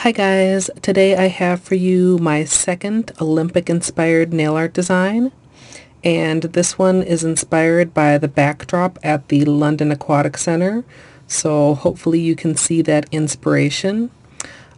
Hi guys, today I have for you my second Olympic inspired nail art design, and this one is inspired by the backdrop at the London Aquatic Center, so hopefully you can see that inspiration.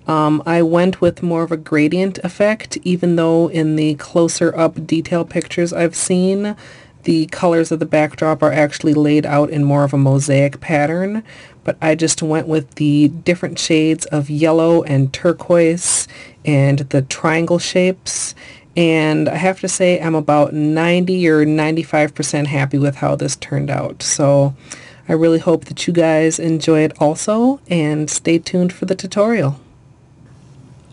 I went with more of a gradient effect, even though in the closer up detail pictures I've seen, the colors of the backdrop are actually laid out in more of a mosaic pattern, but I just went with the different shades of yellow and turquoise and the triangle shapes, and I have to say I'm about 90 or 95% happy with how this turned out. So I really hope that you guys enjoy it also, and stay tuned for the tutorial.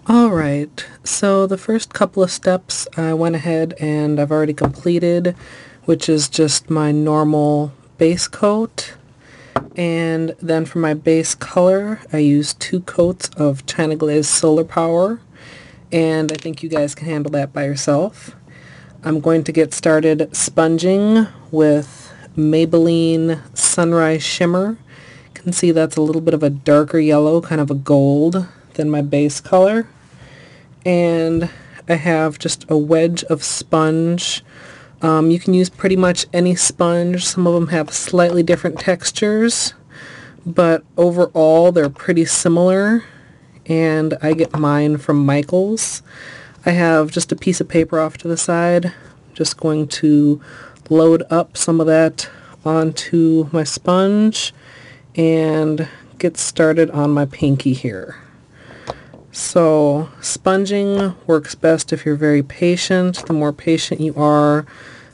Alright, so the first couple of steps I went ahead and I've already completed, which is just my normal base coat. And then for my base color, I used 2 coats of China Glaze Solar Power, and I think you guys can handle that by yourself. I'm going to get started sponging with Maybelline Sunrise Shimmer. You can see that's a little bit of a darker yellow, kind of a gold, than my base color. And I have just a wedge of sponge. You can use pretty much any sponge. Some of them have slightly different textures, but overall they're pretty similar, and I get mine from Michael's. I have just a piece of paper off to the side. I'm just going to load up some of that onto my sponge and get started on my pinky here. So sponging works best if you're very patient. The more patient you are,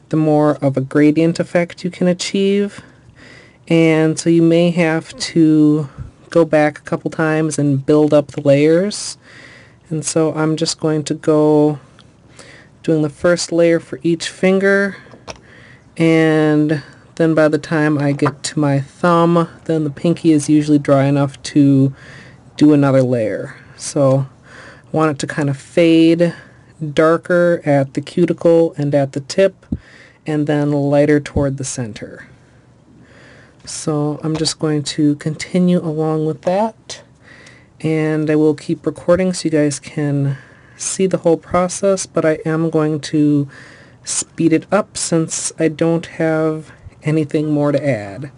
the more of a gradient effect you can achieve. And so you may have to go back a couple times and build up the layers. And so I'm just going to go doing the first layer for each finger, and then by the time I get to my thumb, then the pinky is usually dry enough to do another layer. So I want it to kind of fade darker at the cuticle and at the tip, and then lighter toward the center. So I'm just going to continue along with that, and I will keep recording so you guys can see the whole process, but I am going to speed it up since I don't have anything more to add.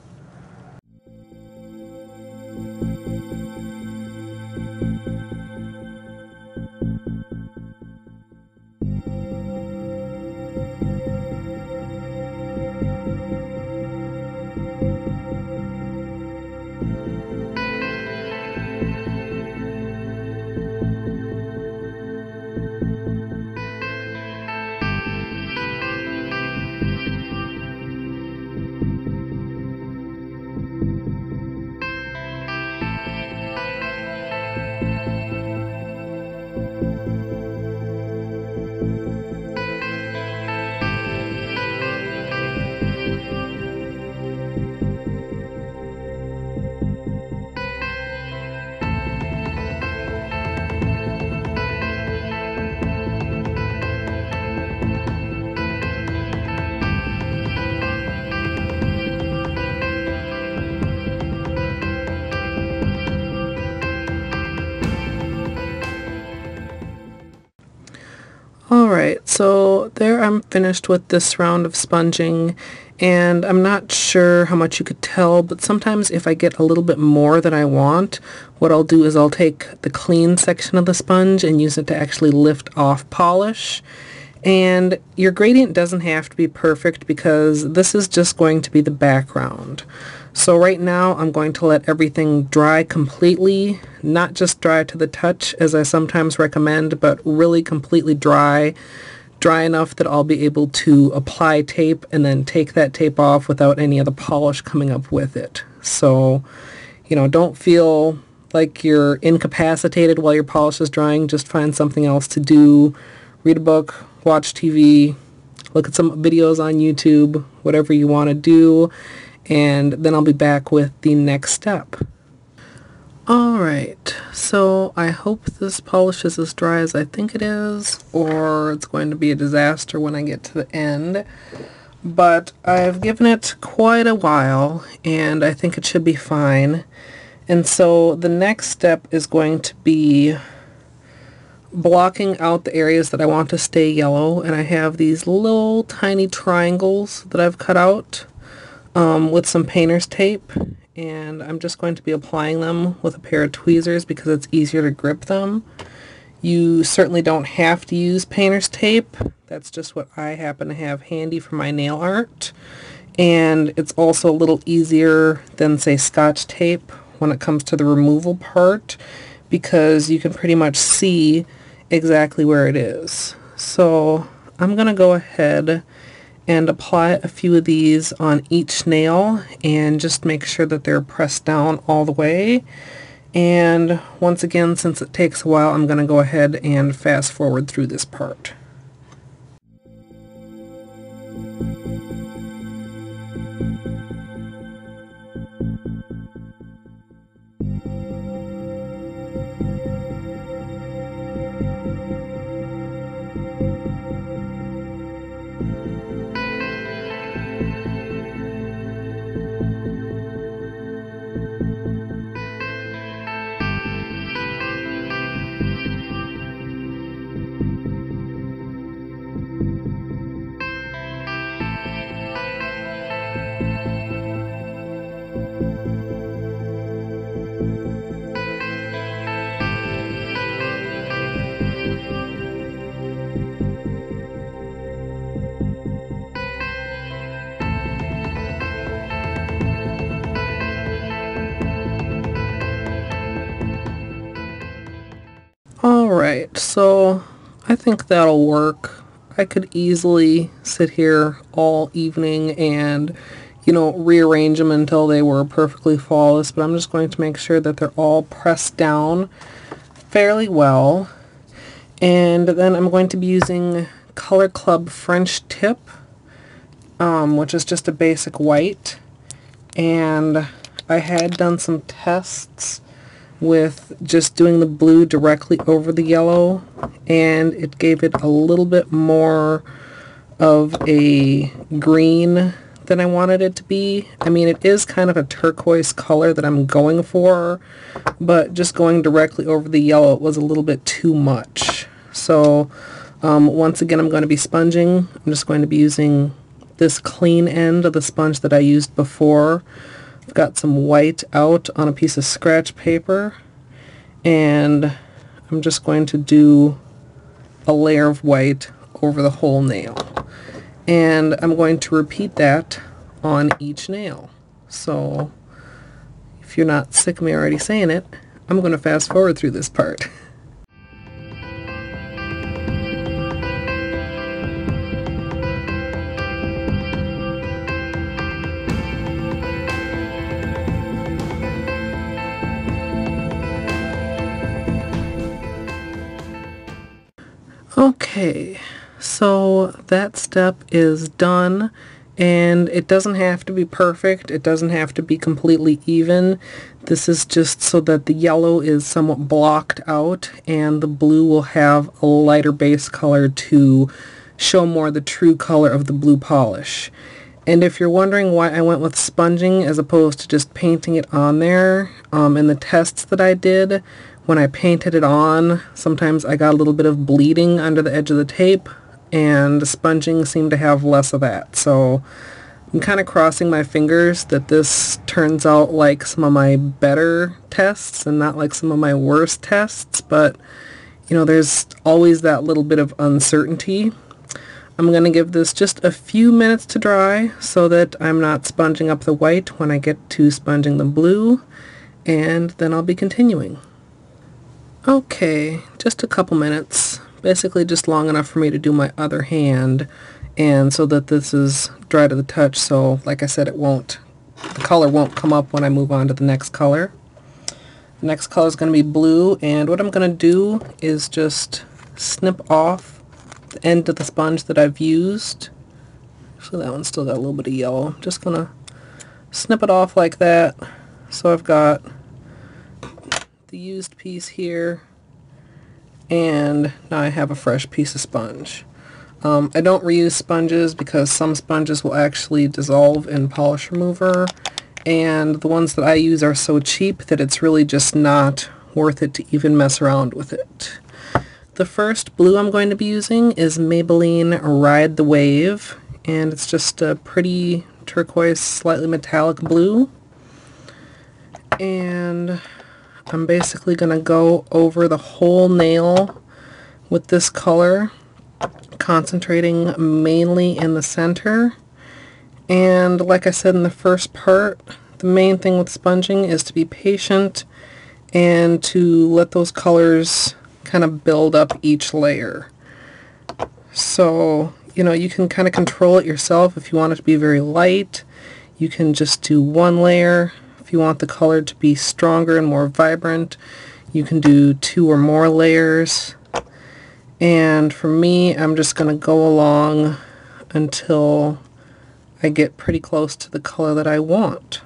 Alright, so there I'm finished with this round of sponging, and I'm not sure how much you could tell, but sometimes if I get a little bit more than I want, what I'll do is I'll take the clean section of the sponge and use it to actually lift off polish. And your gradient doesn't have to be perfect because this is just going to be the background. So right now I'm going to let everything dry completely, not just dry to the touch as I sometimes recommend, but really completely dry enough that I'll be able to apply tape and then take that tape off without any of the polish coming up with it. So, don't feel like you're incapacitated while your polish is drying. Just find something else to do. Read a book, watch TV, look at some videos on YouTube, whatever you want to do, and then I'll be back with the next step. Alright, so I hope this polish is as dry as I think it is, or it's going to be a disaster when I get to the end. But I've given it quite a while, and I think it should be fine. And so the next step is going to be blocking out the areas that I want to stay yellow, and I have these little tiny triangles that I've cut out with some painter's tape, and I'm just going to be applying them with a pair of tweezers because it's easier to grip them. You certainly don't have to use painter's tape. That's just what I happen to have handy for my nail art. And it's also a little easier than, say, Scotch tape when it comes to the removal part, because you can pretty much see exactly where it is. So I'm going to go ahead and apply a few of these on each nail and just make sure that they're pressed down all the way. And once again, since it takes a while, I'm going to go ahead and fast forward through this part. Alright, so I think that'll work. I could easily sit here all evening and, rearrange them until they were perfectly flawless, but I'm just going to make sure that they're all pressed down fairly well. And then I'm going to be using Color Club French Tip, which is just a basic white. And I had done some tests with just doing the blue directly over the yellow, and it gave it a little bit more of a green than I wanted it to be. I mean, it is kind of a turquoise color that I'm going for, but just going directly over the yellow, it was a little bit too much. So once again, I'm going to be sponging. I'm just going to be using this clean end of the sponge that I used before. I've got some white out on a piece of scratch paper, and I'm just going to do a layer of white over the whole nail. And I'm going to repeat that on each nail. So if you're not sick of me already saying it, I'm going to fast forward through this part. Okay, so that step is done, and it doesn't have to be perfect. It doesn't have to be completely even. This is just so that the yellow is somewhat blocked out and the blue will have a lighter base color to show more the true color of the blue polish. And if you're wondering why I went with sponging as opposed to just painting it on there, in the tests that I did, when I painted it on, sometimes I got a little bit of bleeding under the edge of the tape, and sponging seemed to have less of that. So I'm kind of crossing my fingers that this turns out like some of my better tests and not like some of my worst tests, but there's always that little bit of uncertainty. I'm going to give this just a few minutes to dry so that I'm not sponging up the white when I get to sponging the blue, and then I'll be continuing. Okay, just a couple minutes, basically just long enough for me to do my other hand, and so that this is dry to the touch, so like I said, the color won't come up when I move on to the next color. The next color is going to be blue, and what I'm going to do is just snip off the end of the sponge that I've used. Actually, that one's still got a little bit of yellow. I'm just going to snip it off like that, so I've got the used piece here, and now I have a fresh piece of sponge. I don't reuse sponges because some sponges will actually dissolve in polish remover, and the ones that I use are so cheap that it's really just not worth it to even mess around with it. The first blue I'm going to be using is Maybelline Ride the Wave, and it's just a pretty turquoise, slightly metallic blue. And I'm basically going to go over the whole nail with this color, concentrating mainly in the center. And like I said in the first part, the main thing with sponging is to be patient and to let those colors kind of build up each layer. So, you know, you can kind of control it yourself. If you want it to be very light, you can just do one layer. If you want the color to be stronger and more vibrant, you can do 2 or more layers. And for me, I'm just going to go along until I get pretty close to the color that I want.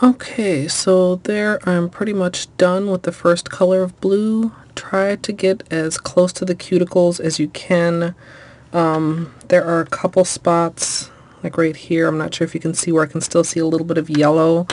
Okay, so there I'm pretty much done with the first color of blue. Try to get as close to the cuticles as you can. There are a couple spots, like right here, I'm not sure if you can see, where I can still see a little bit of yellow.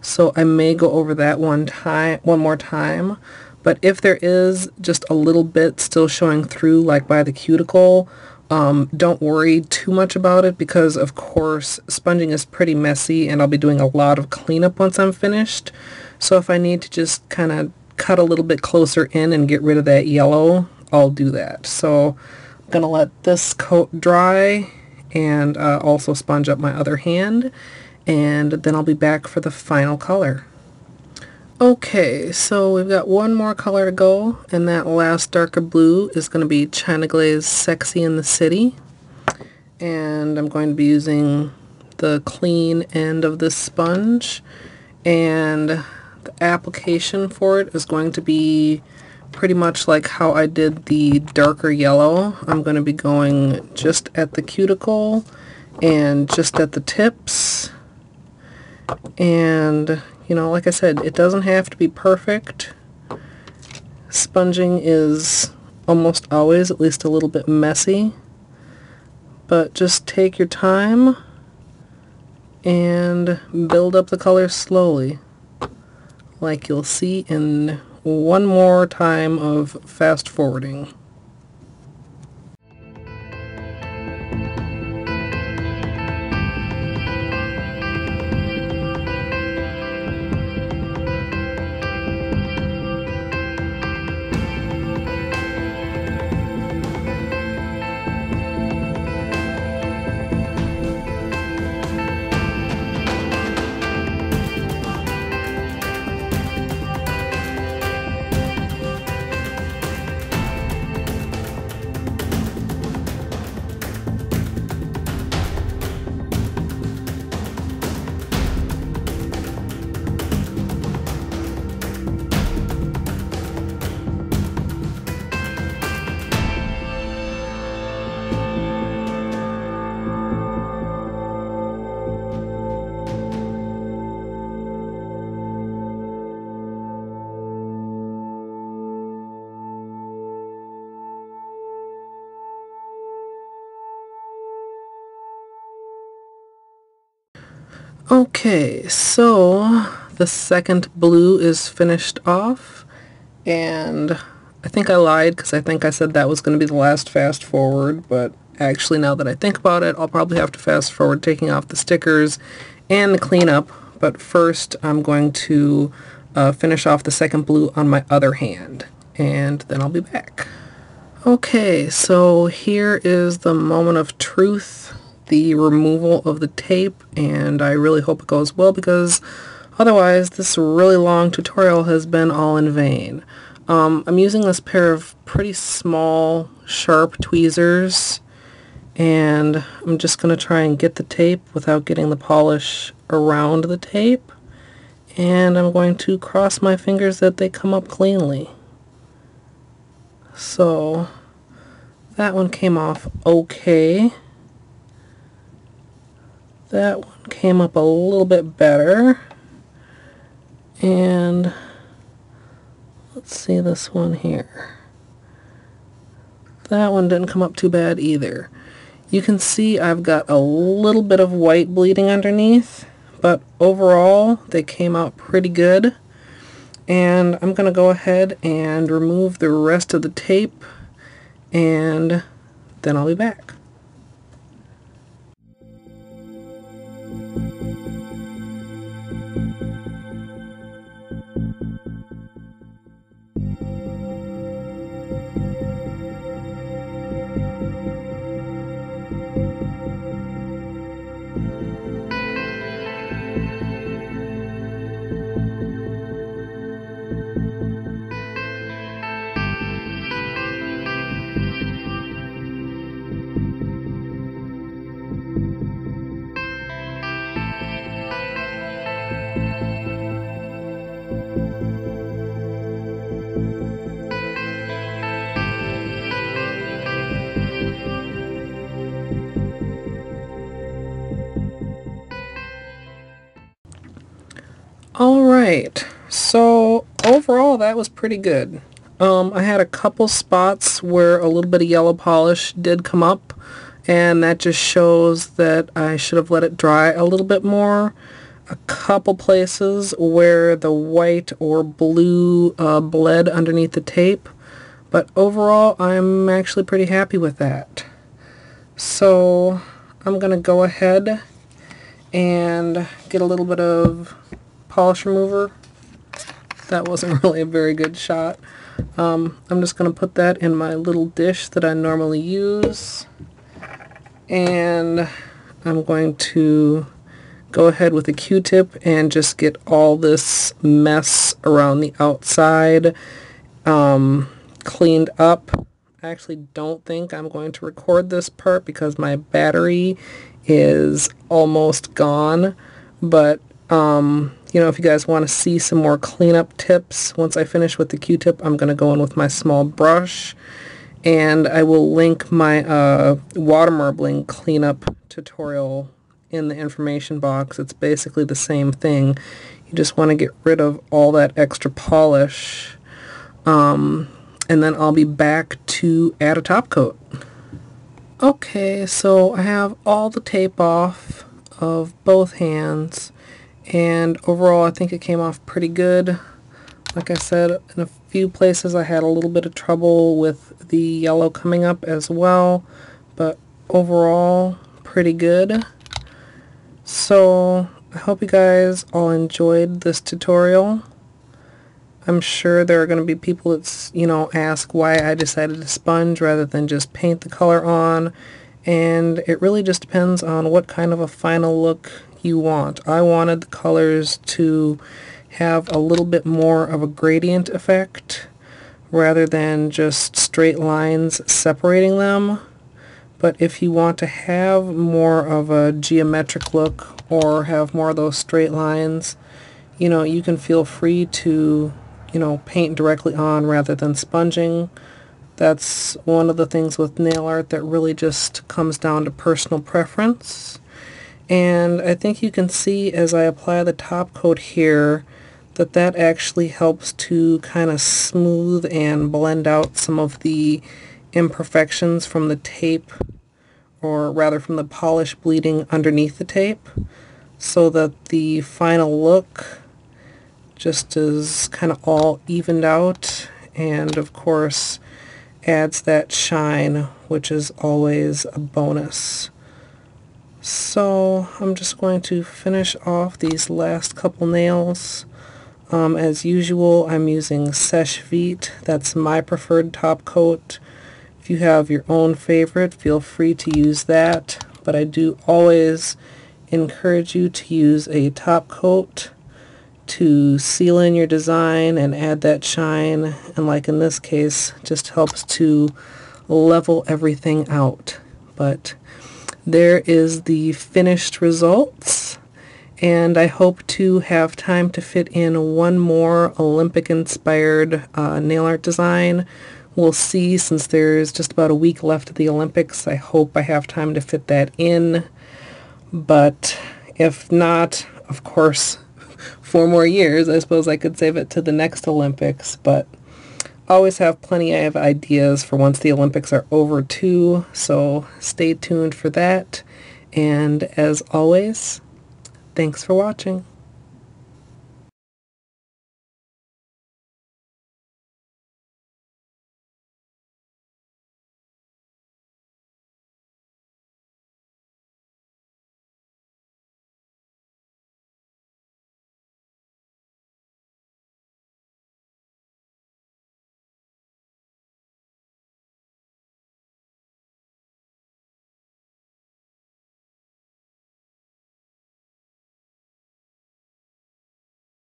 So I may go over that one more time. But if there is just a little bit still showing through, like by the cuticle, don't worry too much about it, because of course sponging is pretty messy and I'll be doing a lot of cleanup once I'm finished. So if I need to just kind of cut a little bit closer in and get rid of that yellow, I'll do that. So I'm gonna let this coat dry and also sponge up my other hand, and then I'll be back for the final color. Okay, so we've got one more color to go, and that last darker blue is going to be China Glaze Sexy in the City. And I'm going to be using the clean end of this sponge, and the application for it is going to be pretty much like how I did the darker yellow. I'm going to be going just at the cuticle and just at the tips, and you know, like I said, it doesn't have to be perfect. Sponging is almost always at least a little bit messy, but just take your time and build up the colors slowly, like you'll see in one more time of fast forwarding. Okay, so the second blue is finished off, and I think I lied because I think I said that was going to be the last fast forward, but actually now that I think about it, I'll probably have to fast forward taking off the stickers and the cleanup. But first I'm going to finish off the second blue on my other hand, and then I'll be back. Okay, so here is the moment of truth. the removal of the tape, and I really hope it goes well because otherwise this really long tutorial has been all in vain. I'm using this pair of pretty small, sharp tweezers, and I'm just going to try and get the tape without getting the polish around the tape, and I'm going to cross my fingers that they come up cleanly. So that one came off okay. That one came up a little bit better. And let's see this one here. That one didn't come up too bad either. You can see I've got a little bit of white bleeding underneath, but overall they came out pretty good. And I'm going to go ahead and remove the rest of the tape, and then I'll be back. Alright, so overall that was pretty good. I had a couple spots where a little bit of yellow polish did come up, and that just shows that I should have let it dry a little bit more. A couple places where the white or blue bled underneath the tape, but overall I'm actually pretty happy with that. So I'm going to go ahead and get a little bit of polish remover. That wasn't really a very good shot. I'm just going to put that in my little dish that I normally use, and I'm going to go ahead with a Q-tip and just get all this mess around the outside cleaned up. I actually don't think I'm going to record this part because my battery is almost gone, but you know, if you guys want to see some more cleanup tips, once I finish with the Q-tip, I'm going to go in with my small brush, and I will link my water marbling cleanup tutorial in the information box. It's basically the same thing. You just want to get rid of all that extra polish, and then I'll be back to add a top coat. Okay, so I have all the tape off of both hands, and overall I think it came off pretty good. Like I said, in a few places I had a little bit of trouble with the yellow coming up as well, but overall pretty good. So I hope you guys all enjoyed this tutorial. I'm sure there are going to be people that, you know, ask why I decided to sponge rather than just paint the color on, and it really just depends on what kind of a final look you want. I wanted the colors to have a little bit more of a gradient effect rather than just straight lines separating them. But if you want to have more of a geometric look or have more of those straight lines, you know, you can feel free to, you know, paint directly on rather than sponging. That's one of the things with nail art that really just comes down to personal preference. And I think you can see as I apply the top coat here that that actually helps to kind of smooth and blend out some of the imperfections from the tape, or rather from the polish bleeding underneath the tape, so that the final look just is kind of all evened out, and of course adds that shine, which is always a bonus. So I'm just going to finish off these last couple nails. As usual, I'm using Sèche Vite. That's my preferred top coat. If you have your own favorite, feel free to use that, but I do always encourage you to use a top coat to seal in your design and add that shine, and like in this case, just helps to level everything out. But there is the finished results, and I hope to have time to fit in one more Olympic inspired nail art design. We'll see, since there's just about a week left of the Olympics. I hope I have time to fit that in, but if not, of course, 4 more years, I suppose I could save it to the next Olympics, but always have plenty of ideas for once the Olympics are over too, so stay tuned for that. And as always, thanks for watching.